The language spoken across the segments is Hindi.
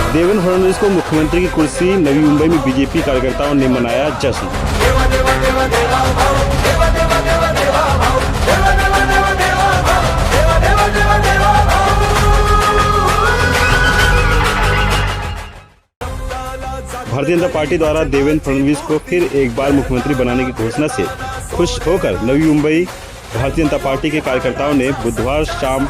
देवेंद्र फडणवीस को मुख्यमंत्री की कुर्सी, नवी मुंबई में बीजेपी कार्यकर्ताओं ने मनाया जश्न। भारतीय जनता पार्टी द्वारा देवेंद्र फडणवीस को फिर एक बार मुख्यमंत्री बनाने की घोषणा से खुश होकर नवी मुंबई भारतीय जनता पार्टी के कार्यकर्ताओं ने बुधवार शाम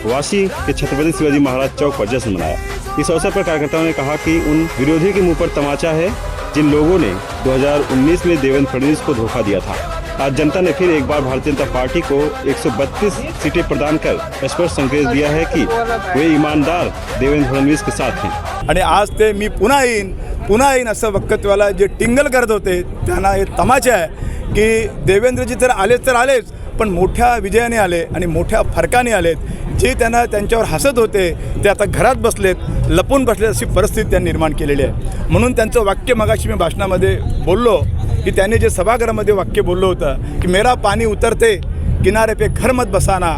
वाशी के छत्रपति शिवाजी महाराज चौक पर जश्न मनाया। इस अवसर पर कार्यकर्ताओं ने कहा कि उन विरोधी के मुंह पर तमाचा है जिन लोगों ने 2019 में देवेंद्र फडणवीस को धोखा दिया था। आज जनता ने फिर एक बार भारतीय जनता पार्टी को 132 सीटें प्रदान कर स्पष्ट संकेत दिया है कि वे ईमानदार देवेंद्र फडणवीस के साथ हैं। आणि आज ते मी पुन्हा येईन असं वक्तव्याला जे टिंगल करत होते त्यांना हे तमाचा आहे की देवेंद्रजी तर आलेच पण मोठ्या विजयाने आले आणि मोठ्या फरकाने आलेत। जे त्यांना त्यांच्यावर हसत होते ते आता घरात बसलेत, लपून बसलेत अशी परिस्थिती त्यांनी निर्माण केलेली आहे। म्हणून त्यांचं वाक्य मगाशी मी भाषणामध्ये बोललो की त्यांनी जे सभागृहामध्ये वाक्य बोललं होतं की मेरा पानी उतरते किनारे पे घर मत बसाना,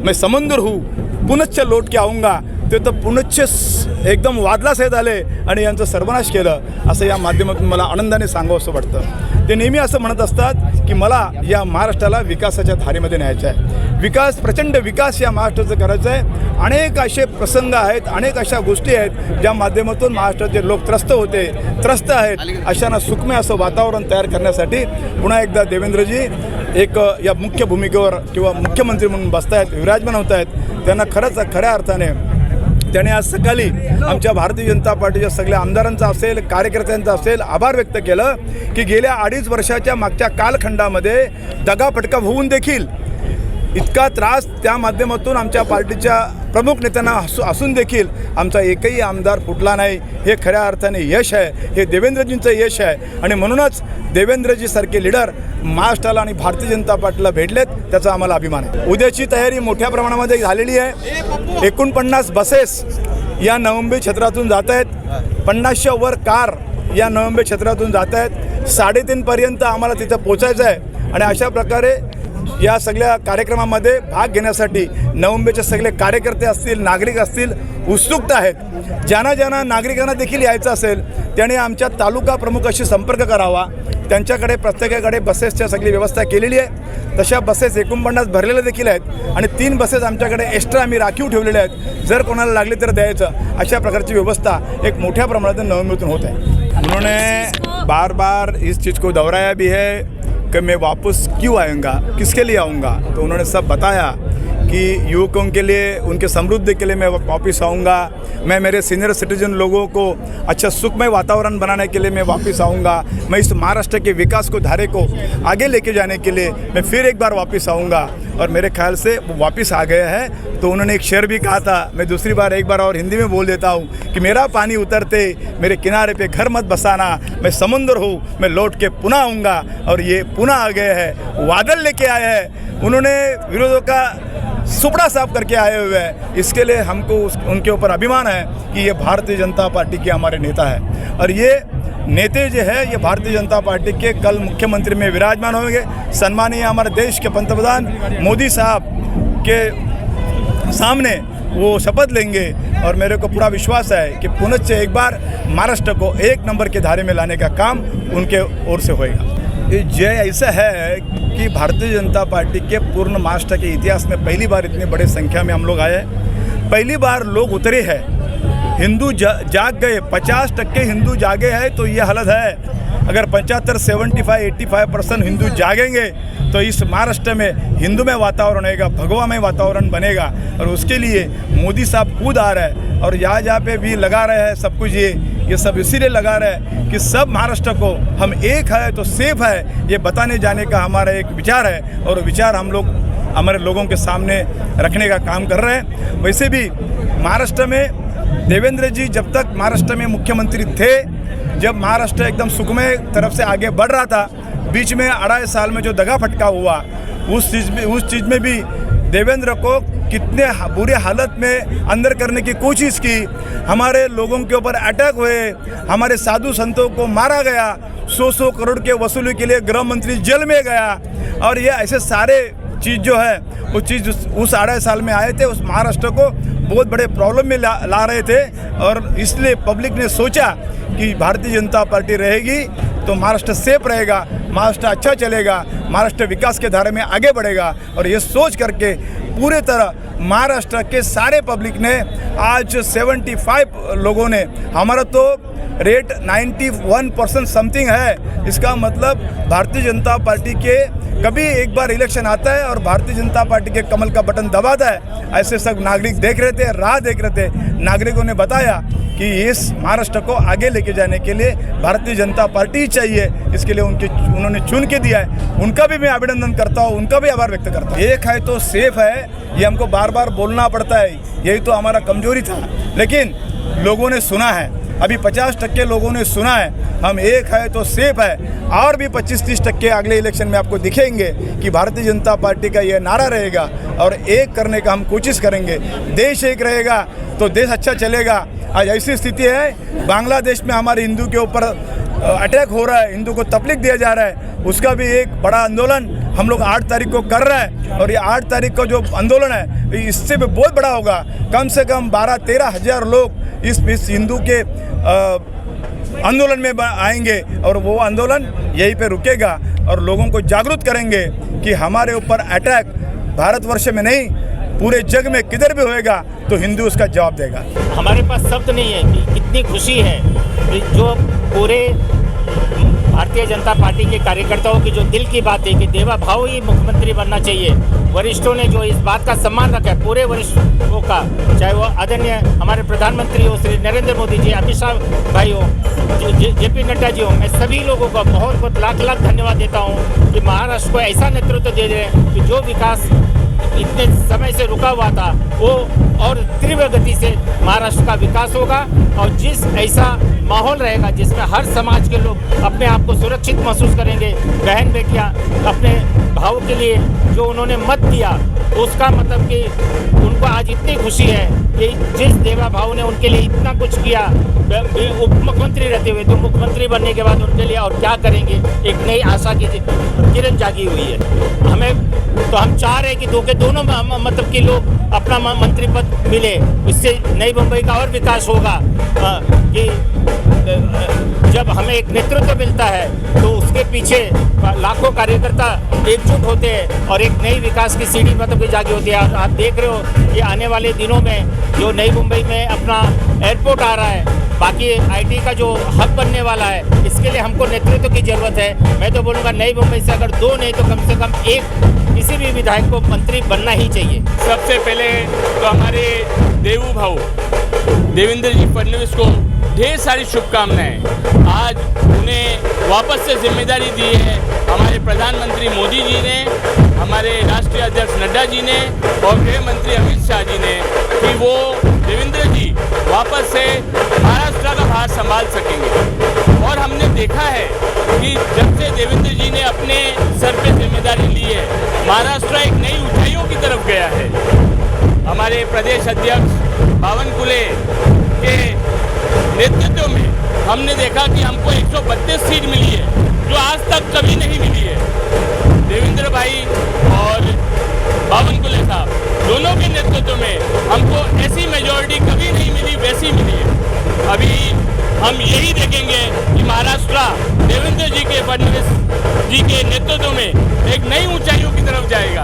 मैं समुद्र हूँ पुनश्च लौट के आऊँगा, ते तर पुनश्च एकदम वादळासहित आले आणि यांचं सर्वनाश केलं असं या माध्यमातून मला आनंदाने सांगावं असं वाटतं। ते नेहमी असं म्हणत असतात की मला या महाराष्ट्राला विकासाच्या धारेमध्ये न्यायचं आहे, विकास प्रचंड विकास या महाराष्ट्राचं करायचं आहे। अनेक असे प्रसंग आहेत, अनेक अशा गोष्टी आहेत ज्या माध्यमातून महाराष्ट्राचे लोक त्रस्त आहेत। अशांना सुखमय असं वातावरण तयार करण्यासाठी पुन्हा एकदा देवेंद्रजी एक या मुख्य भूमिकेवर किंवा मुख्यमंत्री म्हणून बसतायत, विराजमान होत आहेत। त्यांना खऱ्या अर्थाने त्याने आज सकाळी आमच्या भारतीय जनता पार्टीच्या सगळ्या आमदारांचा असेल, कार्यकर्त्यांचा असेल आभार व्यक्त केलं की गेल्या 2.5 वर्षाच्या मागच्या कालखंडामध्ये दगाफटका होऊन देखील इतका त्रास त्या माध्यमातून आमच्या पार्टीच्या प्रमुख नेत्यांना असून देखील आमचा एकही आमदार फुटला नाही। हे खऱ्या अर्थाने यश आहे, हे देवेंद्रजींचं यश आहे आणि म्हणूनच देवेंद्रजी सारखे लीडर महाराष्ट्राला आणि भारतीय जनता पार्टीला भेटलेत त्याचा आम्हाला अभिमान आहे। उद्याची तयारी मोठ्या प्रमाणामध्ये झालेली आहे। 49 बसेस या नवी मुंबई क्षेत्रातून जात आहेत, 50च्या वर कार या नवी मुंबई क्षेत्रातून जात आहेत। 3:30 पर्यंत आम्हाला तिथं पोहोचायचं आहे आणि अशा प्रकारे या सगळ्या कार्यक्रमामध्ये भाग घेण्यासाठी नवी मुंबईचे सगळे कार्यकर्ते असतील, नागरिक असतील उत्सुकता आहेत। ज्यांना नागरिकांना देखील यायचं असेल त्याने आमच्या तालुका प्रमुखाशी संपर्क करावा। त्यांच्याकडे प्रत्येकाकडे बसेसच्या सगळी व्यवस्था केलेली आहे। तशा बसेस 49 भरलेल्या देखील आहेत आणि 3 बसेस आमच्याकडे एक्स्ट्रा आम्ही राखीव ठेवलेल्या आहेत, जर कोणाला लागले तर द्यायचं। अशा प्रकारची व्यवस्था एक मोठ्या प्रमाणात नवी मुंबईतून होत आहे। उन्होंने बार इस चीज़ को दोहराया भी है कि मैं वापस क्यों आऊँगा, किसके लिए आऊँगा। तो उन्होंने सब बताया कि युवकों के लिए, उनके समृद्धि के लिए मैं वापस आऊँगा, मैं मेरे सीनियर सिटीजन लोगों को अच्छा सुखमय वातावरण बनाने के लिए मैं वापस आऊँगा, मैं इस महाराष्ट्र के विकास को धारे को आगे लेके जाने के लिए मैं फिर एक बार वापस आऊँगा। और मेरे ख्याल से वो वापस आ गए हैं। तो उन्होंने एक शेर भी कहा था, मैं दूसरी बार एक बार और हिंदी में बोल देता हूँ कि मेरा पानी उतरते मेरे किनारे पे घर मत बसाना, मैं समुद्र हूँ मैं लौट के पुनः आऊँगा। और ये पुनः आ गए हैं, बादल लेके आए हैं। उन्होंने विरोधियों का सुपड़ा साफ करके आए हुए हैं। इसके लिए हमको उनके ऊपर अभिमान है कि ये भारतीय जनता पार्टी के हमारे नेता हैं और ये नेते जो है ये भारतीय जनता पार्टी के कल मुख्यमंत्री में विराजमान होंगे। सम्मानीय हमारे देश के पंतप्रधान मोदी साहब के सामने वो शपथ लेंगे और मेरे को पूरा विश्वास है कि पुनश्च एक बार महाराष्ट्र को 1 नंबर के धारे में लाने का काम उनके ओर से होएगा। ये ऐसा है कि भारतीय जनता पार्टी के पूर्ण महाराष्ट्र के इतिहास में पहली बार इतनी बड़ी संख्या में हम लोग आए, पहली बार लोग उतरे हैं। हिंदू जाग गए, 50% हिंदू जागे हैं तो ये हालत है। अगर 75, 75, 85% हिंदू जागेंगे तो इस महाराष्ट्र में हिंदूमय वातावरण रहेगा, भगवामय वातावरण बनेगा। और उसके लिए मोदी साहब खुद आ रहे हैं और जहाँ पे भी लगा रहे हैं सब कुछ ये सब इसीलिए लगा रहे हैं कि सब महाराष्ट्र को हम एक है तो सेफ है ये बताने जाने का हमारा एक विचार है और विचार हम लोग हमारे लोगों के सामने रखने का काम कर रहे हैं। वैसे भी महाराष्ट्र में देवेंद्र जी जब तक महाराष्ट्र में मुख्यमंत्री थे, जब महाराष्ट्र एकदम सुखमय तरफ से आगे बढ़ रहा था, बीच में 2.5 साल में जो दगा फटका हुआ उस चीज़ में भी देवेंद्र को कितने बुरे हालत में अंदर करने की कोशिश की। हमारे लोगों के ऊपर अटैक हुए, हमारे साधु संतों को मारा गया, 100 करोड़ के वसूली के लिए गृह मंत्री जेल में गया और ये ऐसे सारे चीज़ जो है वो चीज़ उस 2.5 साल में आए थे, उस महाराष्ट्र को बहुत बड़े प्रॉब्लम में ला रहे थे। और इसलिए पब्लिक ने सोचा कि भारतीय जनता पार्टी रहेगी तो महाराष्ट्र सेफ रहेगा, महाराष्ट्र अच्छा चलेगा, महाराष्ट्र विकास के धारे में आगे बढ़ेगा। और ये सोच करके पूरे तरह महाराष्ट्र के सारे पब्लिक ने आज 75 लोगों ने, हमारा तो रेट 91% समथिंग है। इसका मतलब भारतीय जनता पार्टी के कभी एक बार इलेक्शन आता है और भारतीय जनता पार्टी के कमल का बटन दबाता है। ऐसे सब नागरिक देख रहे थे, राह देख रहे थे। नागरिकों ने बताया कि इस महाराष्ट्र को आगे लेके जाने के लिए भारतीय जनता पार्टी ही चाहिए। इसके लिए उन्होंने चुन के दिया है। उनका भी मैं अभिनंदन करता हूँ, उनका भी आभार व्यक्त करता हूँ। एक है तो सेफ है, ये हमको बार बार बोलना पड़ता है, यही तो हमारा कमजोरी था। लेकिन लोगों ने सुना है, अभी 50% लोगों ने सुना है, हम एक है तो सेफ है। और भी 25-30% अगले इलेक्शन में आपको दिखेंगे कि भारतीय जनता पार्टी का ये नारा रहेगा और एक करने का हम कोशिश करेंगे। देश एक रहेगा तो देश अच्छा चलेगा। आज ऐसी स्थिति है, बांग्लादेश में हमारे हिंदू के ऊपर अटैक हो रहा है, हिंदू को तकलीफ दिया जा रहा है। उसका भी एक बड़ा आंदोलन हम लोग 8 तारीख को कर रहे हैं। और ये 8 तारीख का जो आंदोलन है इससे भी बहुत बड़ा होगा। कम से कम 12-13 हज़ार लोग इस हिंदू के आंदोलन में आएंगे और वो आंदोलन यहीं पे रुकेगा और लोगों को जागरूक करेंगे कि हमारे ऊपर अटैक भारतवर्ष में नहीं, पूरे जग में किधर भी होएगा तो हिंदू उसका जवाब देगा। हमारे पास शब्द नहीं है कि कितनी खुशी है कि जो पूरे भारतीय जनता पार्टी के कार्यकर्ताओं की जो दिल की बात है कि देवा भाव ही मुख्यमंत्री बनना चाहिए। वरिष्ठों ने जो इस बात का सम्मान रखा है, पूरे वरिष्ठों का, चाहे वो आदरणीय हमारे प्रधानमंत्री हो श्री नरेंद्र मोदी जी, अमित शाह भाई हो, JP नड्डा जी हो, मैं सभी लोगों का बहुत बहुत लाख लाख धन्यवाद देता हूँ कि महाराष्ट्र को ऐसा नेतृत्व दे रहे हैं कि जो विकास इतने समय से रुका हुआ था वो और तीव्र गति से महाराष्ट्र का विकास होगा। और जिस ऐसा माहौल रहेगा जिसमें हर समाज के लोग अपने आप को सुरक्षित महसूस करेंगे, बहन बेटियां अपने भाव के लिए जो उन्होंने मत दिया, उसका मतलब कि उनको आज इतनी खुशी है कि जिस देवा भाव ने उनके लिए इतना कुछ किया, उप मुख्यमंत्री रहते हुए, तो मुख्यमंत्री बनने के बाद उनके लिए और क्या करेंगे, एक नई आशा की किरण जागी हुई है। हम चाह रहे हैं कि दोनों मतलब कि लोग अपना मंत्री पद मिले, इससे नई मुंबई का और विकास होगा। कि जब हमें एक नेतृत्व मिलता है तो उसके पीछे लाखों कार्यकर्ता एकजुट होते हैं और एक नई विकास की सीढ़ी मतलब की जागी होती है। आप देख रहे हो कि आने वाले दिनों में जो नई मुंबई में अपना एयरपोर्ट आ रहा है, बाकी IT का जो हब बनने वाला है, इसके लिए हमको नेतृत्व की ज़रूरत है। मैं तो बोलूँगा नई मुंबई से अगर 2 नहीं तो कम से कम एक किसी भी विधायक को मंत्री बनना ही चाहिए। सबसे पहले तो हमारे देवू भाऊ देवेंद्र जी फडणवीस को ढेर सारी शुभकामनाएं। आज उन्हें वापस से जिम्मेदारी दी है हमारे प्रधानमंत्री मोदी जी ने, हमारे राष्ट्रीय अध्यक्ष नड्डा जी ने और गृह मंत्री अमित शाह जी ने कि वो देवेंद्र जी वापस से महाराष्ट्र का भार संभाल सकेंगे। और हमने देखा है कि जब से देवेंद्र जी ने अपने सर पे जिम्मेदारी ली है, महाराष्ट्र एक नई ऊंचाइयों की तरफ गया है। हमारे प्रदेश अध्यक्ष बावनकुले के नेतृत्व में हमने देखा कि हमको 132 सीट मिली है, जो आज तक कभी नहीं मिली है। देवेंद्र भाई और बावनकुले साहब दोनों के नेतृत्व में हमको ऐसी मेजॉरिटी कभी नहीं मिली, वैसी मिली है। अभी हम यही देखेंगे कि महाराष्ट्र देवेंद्र जी के फडणवीस जी के नेतृत्व में एक नई ऊंचाइयों की तरफ जाएगा।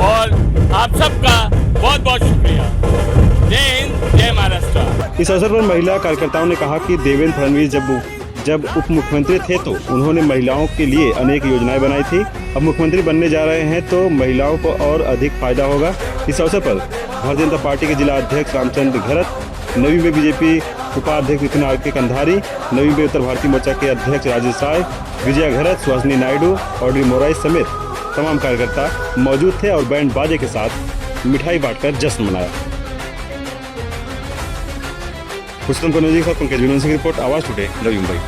और आप सबका बहुत बहुत शुक्रिया। जय हिंद, जय महाराष्ट्र। इस अवसर पर महिला कार्यकर्ताओं ने कहा कि देवेंद्र फडणवीस जब उप मुख्यमंत्री थे तो उन्होंने महिलाओं के लिए अनेक योजनाएं बनाई थी। अब मुख्यमंत्री बनने जा रहे हैं तो महिलाओं को और अधिक फायदा होगा। इस अवसर पर भारतीय जनता पार्टी के जिला अध्यक्ष रामचंद्र घरत, नवी मुंबई बीजेपी उपाध्यक्ष नितिन आर.के. कंधारी, नवी मुंबई उत्तर भारतीय मोर्चा के अध्यक्ष राजेश राय, विजया घरत, सुहासिनी नायडू, ऑड्री मोराई समेत तमाम कार्यकर्ता मौजूद थे और बैंड बाजे के साथ मिठाई बांटकर जश्न मनाया। पुष्पम कनौजी का पंकज विनोद सिंह रिपोर्ट, आवाज टुडे, नवी मुंबई।